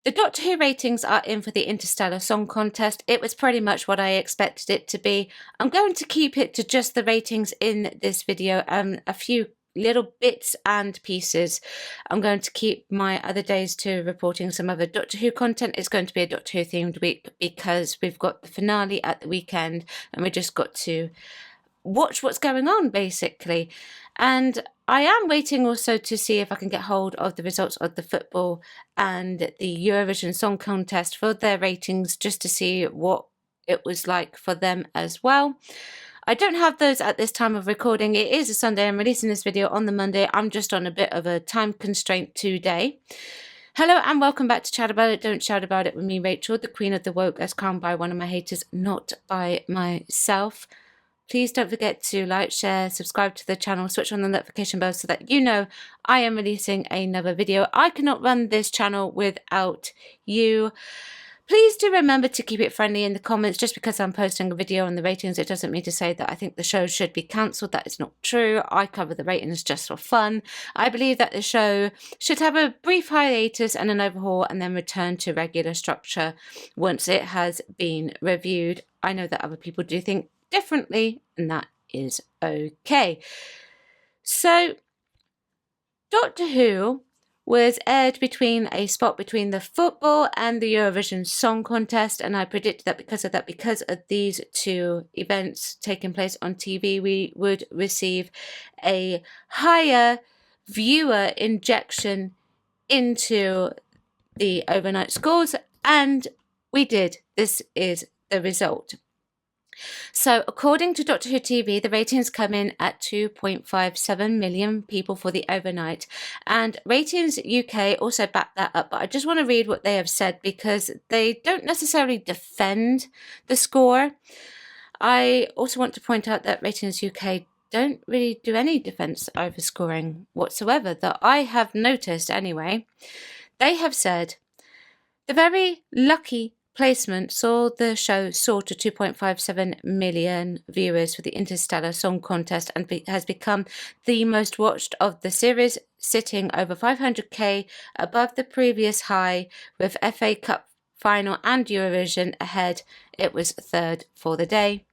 The Doctor Who ratings are in for the Interstellar Song Contest. It was pretty much what I expected it to be. I'm going to keep it to just the ratings in this video, a few little bits and pieces. I'm going to keep my other days to reporting some other Doctor Who content. It's going to be a Doctor Who themed week because we've got the finale at the weekend and we just got to watch what's going on, basically. And I am waiting also to see if I can get hold of the results of the football and the Eurovision Song Contest for their ratings, just to see what it was like for them as well. I don't have those at this time of recording. It is a Sunday. I'm releasing this video on the Monday. I'm just on a bit of a time constraint today. Hello and welcome back to Chat About It, Don't Shout About It with me, Rachel, the Queen of the Woke, as crowned by one of my haters, not by myself. Please don't forget to like, share, subscribe to the channel, switch on the notification bell so that you know I am releasing another video. I cannot run this channel without you. Please do remember to keep it friendly in the comments. Just because I'm posting a video on the ratings, it doesn't mean to say that I think the show should be cancelled. That is not true. I cover the ratings just for fun. I believe that the show should have a brief hiatus and an overhaul and then return to regular structure once it has been reviewed. I know that other people do think differently, and that is okay. So, Doctor Who was aired between a spot between the football and the Eurovision Song Contest, and I predicted that because of these two events taking place on TV, we would receive a higher viewer injection into the overnight scores, and we did. This is the result. So, according to Doctor Who TV, the ratings come in at 2.57 million people for the overnight, and Ratings UK also back that up. But I just want to read what they have said because they don't necessarily defend the score. I also want to point out that Ratings UK don't really do any defense over scoring whatsoever, that I have noticed anyway. They have said the very lucky placement saw the show soar to 2.57 million viewers for the Interstellar Song Contest and has become the most watched of the series, sitting over 500k above the previous high, with FA Cup final and Eurovision ahead. It was third for the day.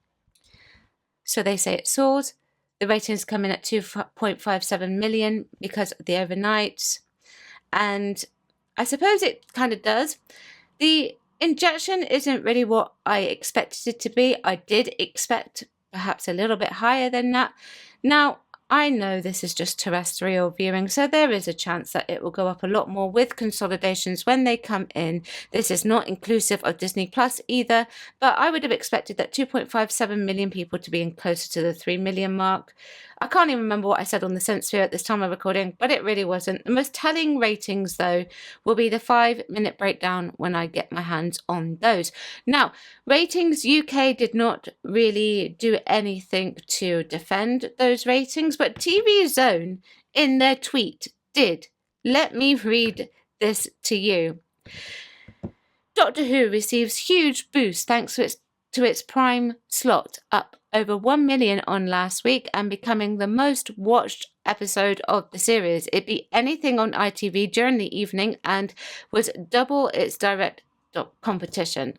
So they say it soars. The ratings come in at 2.57 million because of the overnights, and I suppose it kind of does. The injection isn't really what I expected it to be. I did expect perhaps a little bit higher than that. Now, I know this is just terrestrial viewing, so there is a chance that it will go up a lot more with consolidations when they come in. This is not inclusive of Disney Plus either, but I would have expected that 2.57 million people to be in closer to the 3 million mark. I can't even remember what I said on the Sensphere at this time of recording, but it really wasn't. The most telling ratings, though, will be the 5-minute breakdown when I get my hands on those. Now, Ratings UK did not really do anything to defend those ratings, but TV Zone in their tweet did. Let me read this to you. Doctor Who receives huge boost thanks to its prime slot, up over 1 million on last week and becoming the most watched episode of the series. It beat anything on ITV during the evening and was double its direct competition.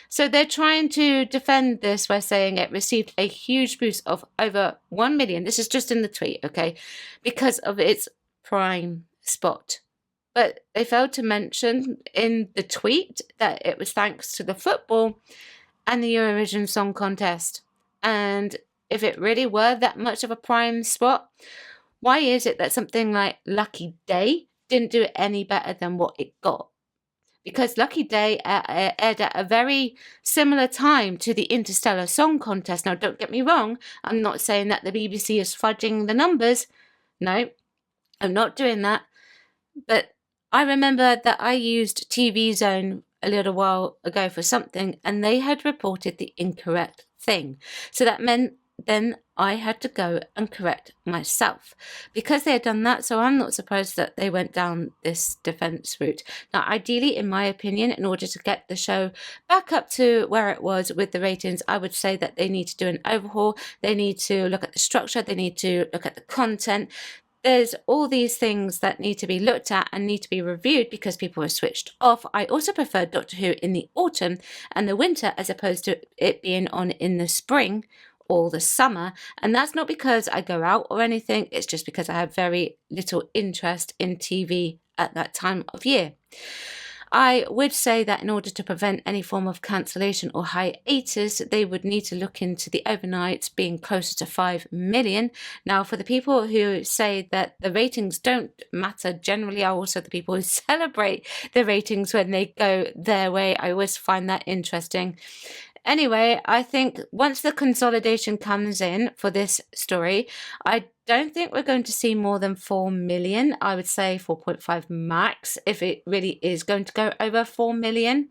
So they're trying to defend this by saying it received a huge boost of over 1 million. This is just in the tweet, okay, because of its prime spot. But they failed to mention in the tweet that it was thanks to the football and the Eurovision Song Contest. And if it really were that much of a prime spot, why is it that something like Lucky Day didn't do it any better than what it got? Because Lucky Day aired at a very similar time to the Interstellar Song Contest. Now, don't get me wrong, I'm not saying that the BBC is fudging the numbers. No, I'm not doing that. But I remember that I used TV Zone a little while ago for something, and they had reported the incorrect thing. So that meant then I had to go and correct myself because they had done that. So I'm not surprised that they went down this defense route. Now, ideally, in my opinion, in order to get the show back up to where it was with the ratings, I would say that they need to do an overhaul. They need to look at the structure. They need to look at the content. there's all these things that need to be looked at and need to be reviewed because people are switched off. I also prefer Doctor Who in the autumn and the winter as opposed to it being on in the spring or the summer. And that's not because I go out or anything. It's just because I have very little interest in TV at that time of year. I would say that in order to prevent any form of cancellation or hiatus, they would need to look into the overnights being closer to 5 million. Now, for the people who say that the ratings don't matter, generally are also the people who celebrate the ratings when they go their way. I always find that interesting. Anyway, I think once the consolidation comes in for this story, I don't think we're going to see more than 4 million. I would say 4.5 max if it really is going to go over 4 million.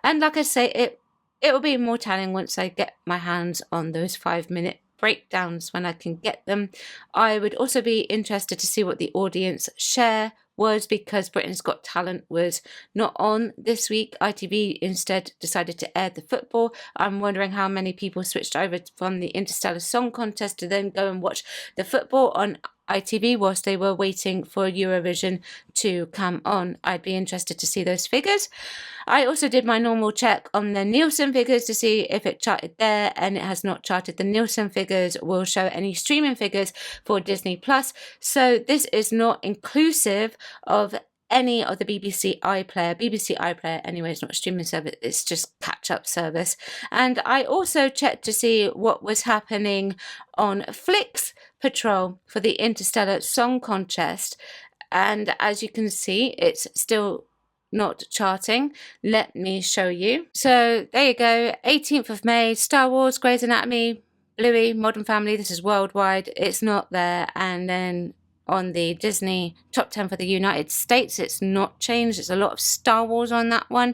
And like I say, it will be more telling once I get my hands on those 5-minute breakdowns when I can get them. I would also be interested to see what the audience share was, because Britain's Got Talent was not on this week. ITV instead decided to air the football. I'm wondering how many people switched over from the Interstellar Song Contest to then go and watch the football on ITV whilst they were waiting for Eurovision to come on. I'd be interested to see those figures. I also did my normal check on the Nielsen figures to see if it charted there, and it has not charted. The Nielsen figures will show any streaming figures for Disney Plus. So this is not inclusive of any of the BBC iPlayer. BBC iPlayer anyway is not a streaming service, it's just catch-up service. And I also checked to see what was happening on Flix Patrol for the Interstellar Song Contest, and as you can see, it's still not charting. Let me show you. So there you go, 18th of May, Star Wars, Grey's Anatomy, Bluey, Modern Family, this is worldwide, it's not there. And then on the Disney top 10 for the United States, it's not changed. It's a lot of Star Wars on that one.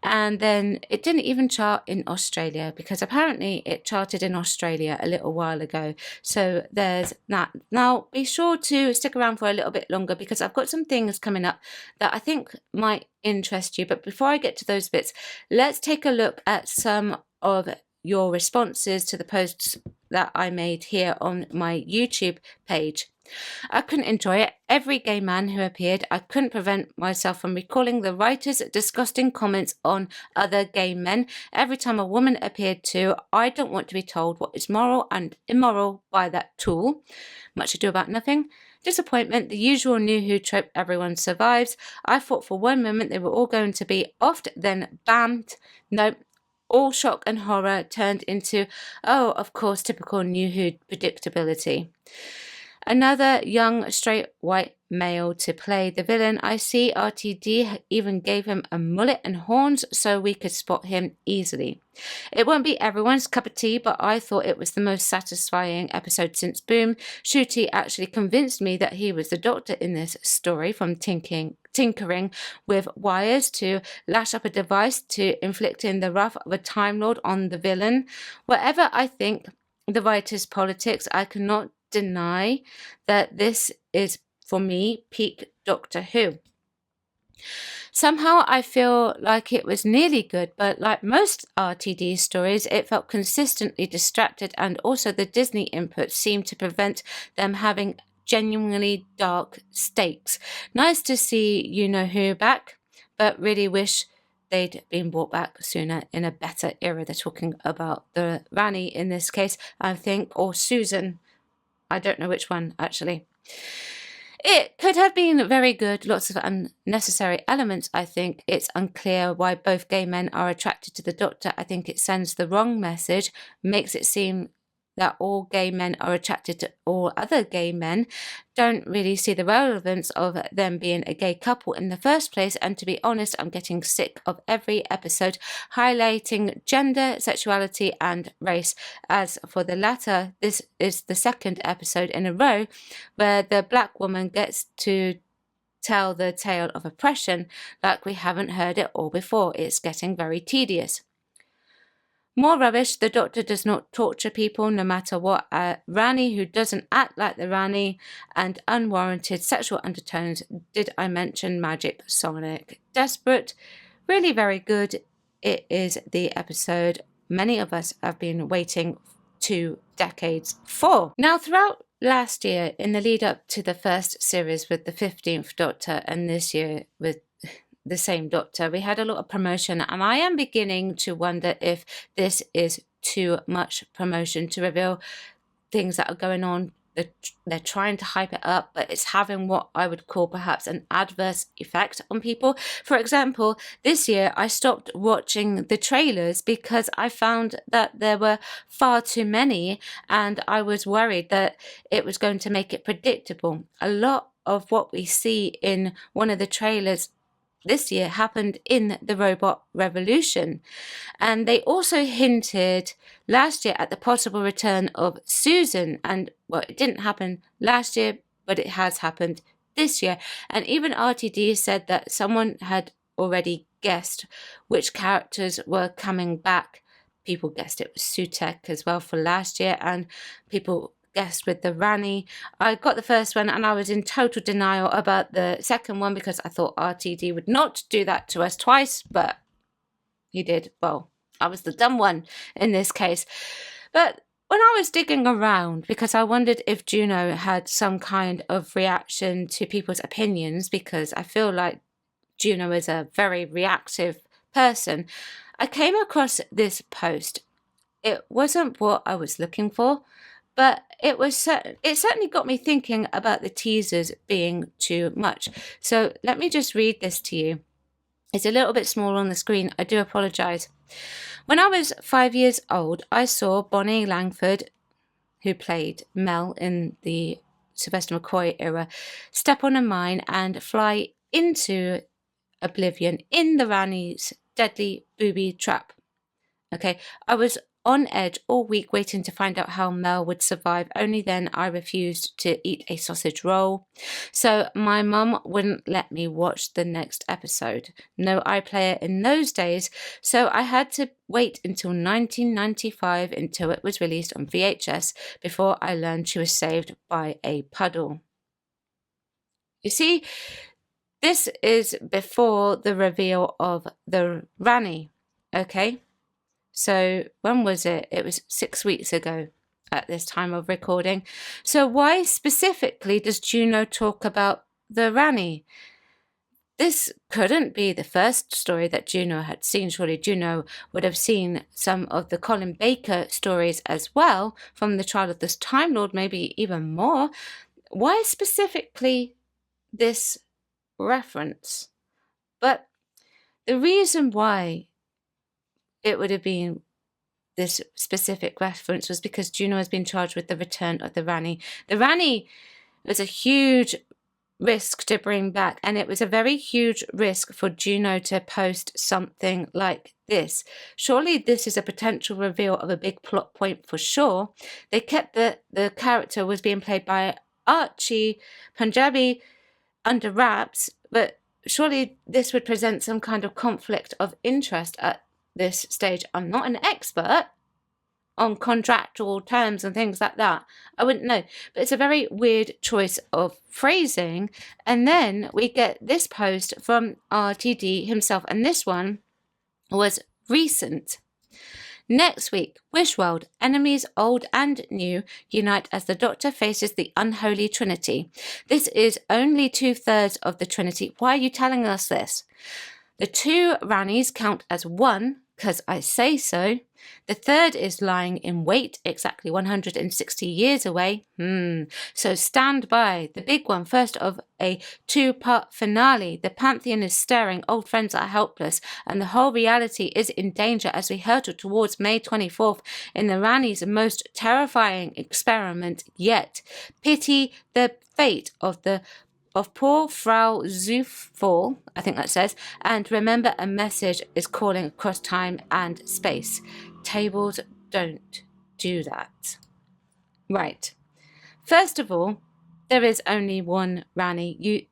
And then it didn't even chart in Australia, because apparently it charted in Australia a little while ago. So there's that. Now be sure to stick around for a little bit longer, because I've got some things coming up that I think might interest you. But before I get to those bits, let's take a look at some of your responses to the posts that I made here on my YouTube page. I couldn't enjoy it. Every gay man who appeared, I couldn't prevent myself from recalling the writer's disgusting comments on other gay men. Every time a woman appeared too, I don't want to be told what is moral and immoral by that tool. Much ado about nothing. Disappointment, the usual New Who trope everyone survives. I thought for one moment they were all going to be offed, then bammed. Nope. All shock and horror turned into, oh, of course, typical New Who predictability. Another young straight white male to play the villain. I see RTD even gave him a mullet and horns so we could spot him easily. It won't be everyone's cup of tea, but I thought it was the most satisfying episode since Boom. Ncuti actually convinced me that he was the Doctor in this story, from tinkering with wires to lash up a device to inflicting the wrath of a Time Lord on the villain. Whatever I think the writer's politics, I cannot deny that this is, for me, peak Doctor Who. Somehow I feel like it was nearly good, but like most RTD stories, it felt consistently distracted, and also the Disney input seemed to prevent them having genuinely dark stakes. Nice to see You Know Who back, but really wish they'd been brought back sooner in a better era. They're talking about the Rani in this case, I think, or Susan. I don't know which one, actually. It could have been very good, lots of unnecessary elements, I think. It's unclear why both gay men are attracted to the Doctor. I think it sends the wrong message, makes it seem that all gay men are attracted to all other gay men. Don't really see the relevance of them being a gay couple in the first place, and to be honest, I'm getting sick of every episode highlighting gender, sexuality and race. As for the latter, this is the second episode in a row where the black woman gets to tell the tale of oppression like we haven't heard it all before. It's getting very tedious. More rubbish, the Doctor does not torture people no matter what. Rani who doesn't act like the Rani, and unwarranted sexual undertones. Did I mention Magic Sonic? Desperate, really very good. It is the episode many of us have been waiting 2 decades for. Now, throughout last year, in the lead up to the first series with the 15th Doctor, and this year with the same Doctor, we had a lot of promotion, and I am beginning to wonder if this is too much promotion to reveal things that are going on. They're trying to hype it up, but it's having what I would call perhaps an adverse effect on people. For example, this year I stopped watching the trailers because I found that there were far too many, and I was worried that it was going to make it predictable. A lot of what we see in one of the trailers this year happened in the Robot Revolution. And they also hinted last year at the possible return of Susan. And well, it didn't happen last year, but it has happened this year. And even RTD said that someone had already guessed which characters were coming back. People guessed it was Sutek as well for last year, and people guessed with the Rani. I got the first one and I was in total denial about the second one because I thought RTD would not do that to us twice, but he did. Well, I was the dumb one in this case. But when I was digging around, because I wondered if Juno had some kind of reaction to people's opinions, because I feel like Juno is a very reactive person, I came across this post. It wasn't what I was looking for, but it certainly got me thinking about the teasers being too much. So let me just read this to you. It's a little bit small on the screen. I do apologise. When I was 5 years old, I saw Bonnie Langford, who played Mel in the Sylvester McCoy era, step on a mine and fly into oblivion in the Rani's deadly booby trap. Okay, I was on edge all week waiting to find out how Mel would survive. Only then I refused to eat a sausage roll. So my mum wouldn't let me watch the next episode. No iPlayer in those days, so I had to wait until 1995 until it was released on VHS before I learned she was saved by a puddle. You see, this is before the reveal of the Rani, okay? So when was it? It was 6 weeks ago at this time of recording. So why specifically does Juno talk about the Rani? This couldn't be the first story that Juno had seen. Surely Juno would have seen some of the Colin Baker stories as well from the Trial of the Time Lord, maybe even more. Why specifically this reference? But the reason why it would have been this specific reference was because Juno has been charged with the return of the Rani. The Rani was a huge risk to bring back, and it was a very huge risk for Juno to post something like this. Surely this is a potential reveal of a big plot point for sure. They kept the character was being played by Archie Punjabi under wraps, but surely this would present some kind of conflict of interest at this stage. I'm not an expert on contractual terms and things like that. I wouldn't know. But it's a very weird choice of phrasing. And then we get this post from RTD himself. And this one was recent. Next week, Wishworld, enemies old and new, unite as the Doctor faces the unholy Trinity. This is only 2/3 of the Trinity. Why are you telling us this? The 2 Ranis count as 1, because I say so. The 3rd is lying in wait, exactly 160 years away. So stand by. The big one, first of a 2-part finale. The Pantheon is stirring, old friends are helpless, and the whole reality is in danger as we hurtle towards May 24th in the Rani's most terrifying experiment yet. Pity the fate of poor Frau Zufall, I think that says, and remember a message is calling across time and space. Tables don't do that. Right. First of all, there is only one Rani.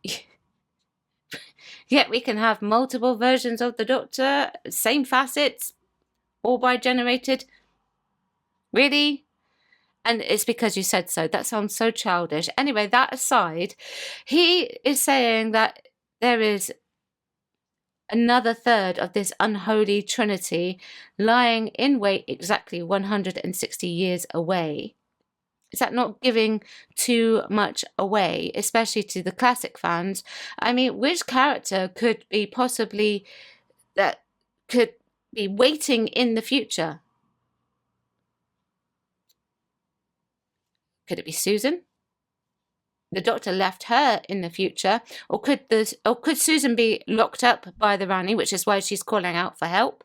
Yet we can have multiple versions of the Doctor, same facets, all bi-generated. Really? And it's because you said so. That sounds so childish. Anyway, that aside, he is saying that there is another third of this unholy trinity lying in wait exactly 160 years away. Is that not giving too much away, especially to the classic fans? I mean, which character could be possibly that could be waiting in the future? Could it be Susan? The Doctor left her in the future, or could Susan be locked up by the Rani, which is why she's calling out for help?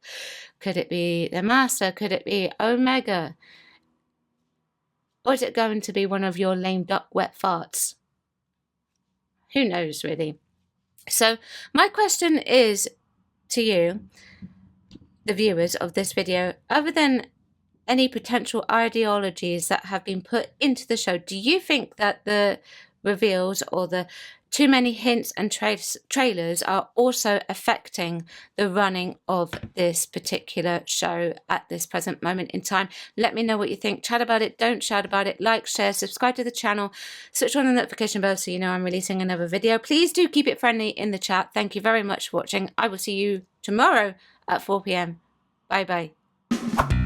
Could it be the Master? Could it be Omega? Or is it going to be one of your lame duck wet farts? Who knows, really? So my question is to you, the viewers of this video, other than any potential ideologies that have been put into the show, do you think that the reveals or the too many hints and trailers are also affecting the running of this particular show at this present moment in time? Let me know what you think. Chat about it, don't chat about it. Like, share, subscribe to the channel, switch on the notification bell so you know I'm releasing another video. Please do keep it friendly in the chat. Thank you very much for watching. I will see you tomorrow at 4 p.m. Bye bye.